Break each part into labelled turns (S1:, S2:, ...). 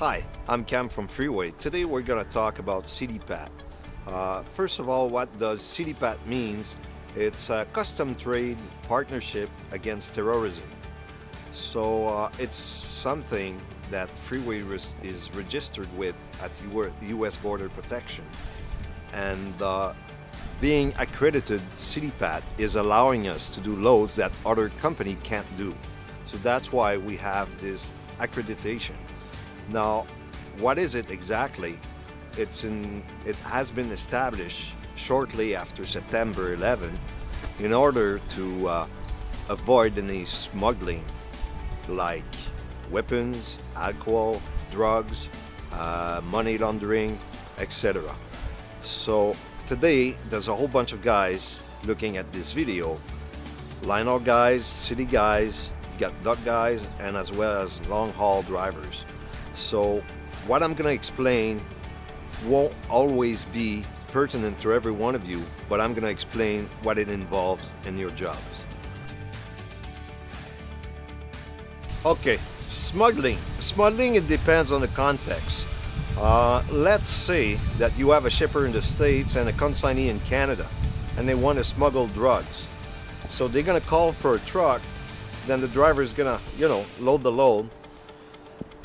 S1: Hi, I'm Cam from Freeway. Today we're going to talk about CDPAT. First of all, what does CDPAT means? It's a custom trade partnership against terrorism. So it's something that Freeway is registered with at US Border Protection. And being accredited, CDPAT is allowing us to do loads that other company can't do. So that's why we have this accreditation. Now, what is it exactly? It has been established shortly after September 11 in order to avoid any smuggling like weapons, alcohol, drugs, money laundering, etc. So today there's a whole bunch of guys looking at this video. Line-haul guys, city guys, got duck guys, and as well as long-haul drivers. So what I'm going to explain won't always be pertinent to every one of you, but I'm going to explain what it involves in your jobs. Okay, smuggling. Smuggling, it depends on the context. Let's say that you have a shipper in the States and a consignee in Canada, and they want to smuggle drugs. So they're going to call for a truck, then the driver is going to, load the load.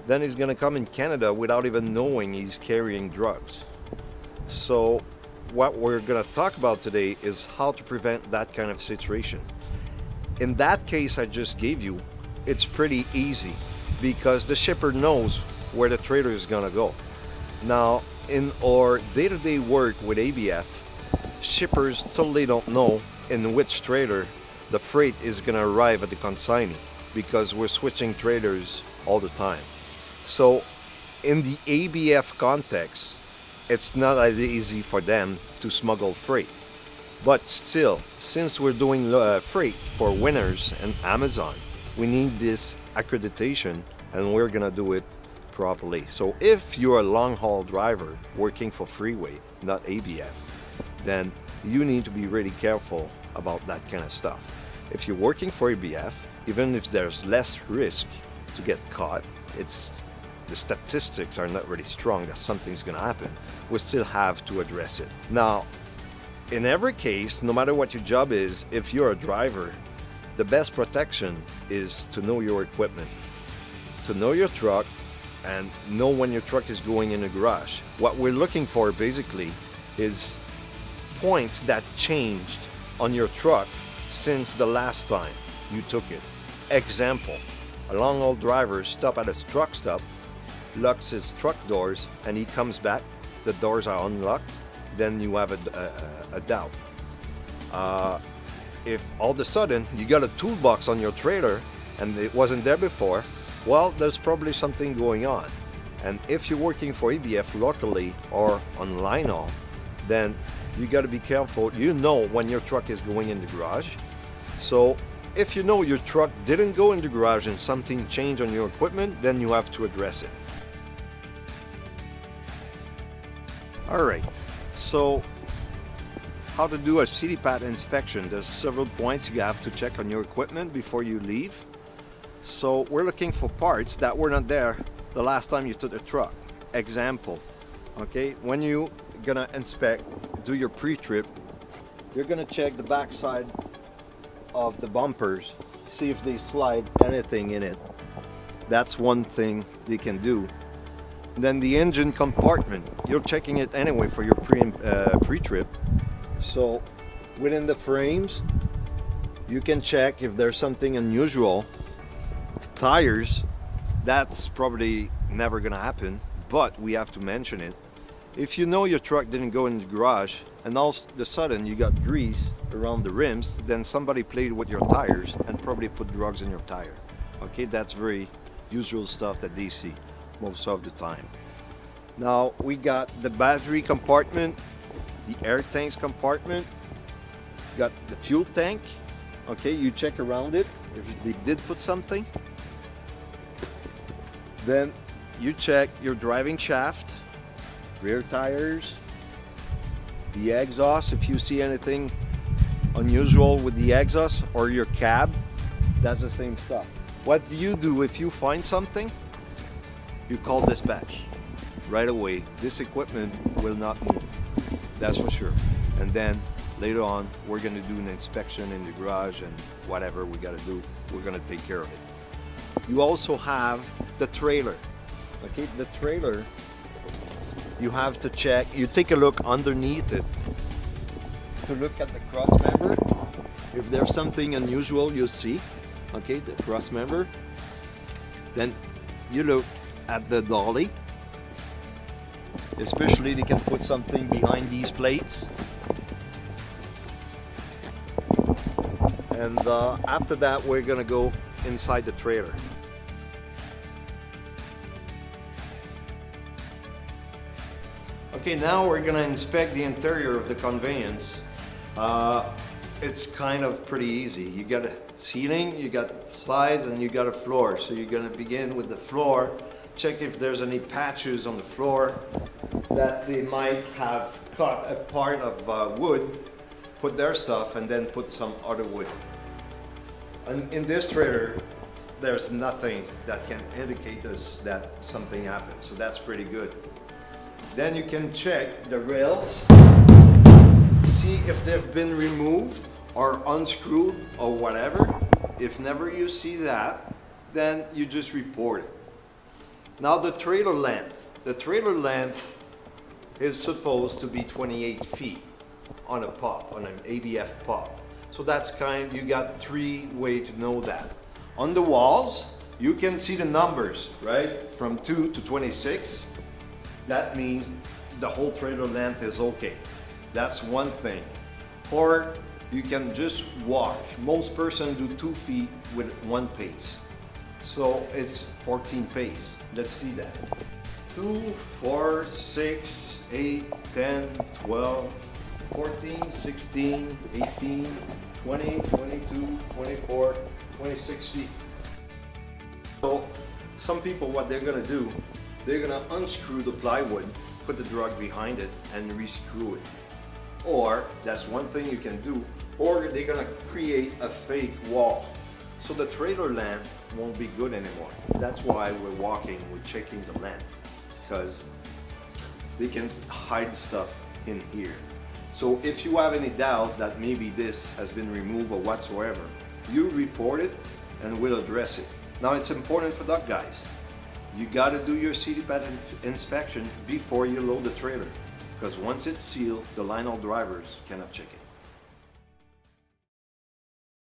S1: Then he's going to come in Canada without even knowing he's carrying drugs. So what we're going to talk about today is how to prevent that kind of situation. In that case I just gave you, it's pretty easy because the shipper knows where the trailer is going to go. Now, in our day-to-day work with ABF, shippers totally don't know in which trailer the freight is going to arrive at the consignee because we're switching trailers all the time. So in the ABF context, it's not as easy for them to smuggle freight. But still, since we're doing freight for Winners and Amazon, we need this accreditation and we're gonna do it properly. So if you're a long-haul driver working for Freeway, not ABF, then you need to be really careful about that kind of stuff. If you're working for ABF, even if there's less risk to get caught, the statistics are not really strong that something's going to happen, we still have to address it. Now, in every case, no matter what your job is, if you're a driver, the best protection is to know your equipment, to know your truck, and know when your truck is going in a garage. What we're looking for basically is points that changed on your truck since the last time you took it. Example, a long-haul driver stopped at a truck stop, locks his truck doors, and he comes back, the doors are unlocked, then you have a doubt. If all of a sudden you got a toolbox on your trailer and it wasn't there before, well, there's probably something going on. And if you're working for ABF locally or on line-haul, then you got to be careful. You know when your truck is going in the garage. So if you know your truck didn't go in the garage and something changed on your equipment, then you have to address it. Alright, so how to do a CDPAT inspection. There's several points you have to check on your equipment before you leave. So we're looking for parts that were not there the last time you took the truck. Example, okay, when you're gonna inspect, do your pre-trip, you're gonna check the back side of the bumpers, see if they slide anything in it. That's one thing they can do. Then the engine compartment, you're checking it anyway for your pre-trip. So within the frames, you can check if there's something unusual. Tires, that's probably never gonna happen, but we have to mention it. If you know your truck didn't go in the garage and all of a sudden you got grease around the rims, then somebody played with your tires and probably put drugs in your tire. Okay, that's very usual stuff that they see most of the time. Now we got the battery compartment, the air tanks compartment, got the fuel tank. Okay, you check around it if they did put something. Then you check your driving shaft, rear tires, the exhaust if you see anything unusual with the exhaust, or your cab. That's the same stuff. What do you do if you find something? you call dispatch right away. This equipment will not move, that's for sure. And then later on, we're gonna do an inspection in the garage, and whatever we gotta do, we're gonna take care of it. You also have the trailer. Okay, the trailer, you have to check, you take a look underneath it to look at the cross member. If there's something unusual you see, okay, the cross member, then you look at the dolly. Especially they can put something behind these plates. And after that, we're gonna go inside the trailer. Okay, now we're gonna inspect the interior of the conveyance. It's kind of pretty easy. You got a ceiling, you got sides, and you got a floor. So you're gonna begin with the floor. Check if there's any patches on the floor that they might have cut a part of wood, put their stuff, and then put some other wood. And in this trailer, there's nothing that can indicate us that something happened. So that's pretty good. Then you can check the rails, see if they've been removed or unscrewed or whatever. If never you see that, then you just report it. Now the trailer length. The trailer length is supposed to be 28 feet on a pop, on an ABF pop. So that's you got 3 ways to know that. On the walls, you can see the numbers, right? From 2 to 26. That means the whole trailer length is okay. That's one thing. Or you can just walk. Most persons do 2 feet with 1 pace. So it's 14 pace. Let's see that. 2, 4, 6, 8, 10, 12, 14, 16, 18, 20, 22, 24, 26 feet. So some people, what they're gonna do, they're gonna unscrew the plywood, put the drug behind it, and re-screw it. Or, that's one thing you can do, or they're gonna create a fake wall. So the trailer length won't be good anymore. That's why we're checking the length, because they can hide stuff in here. So if you have any doubt that maybe this has been removed or whatsoever, you report it and we'll address it. Now it's important for that, guys. You gotta do your CD pad inspection before you load the trailer, because once it's sealed, the line haul drivers cannot check it.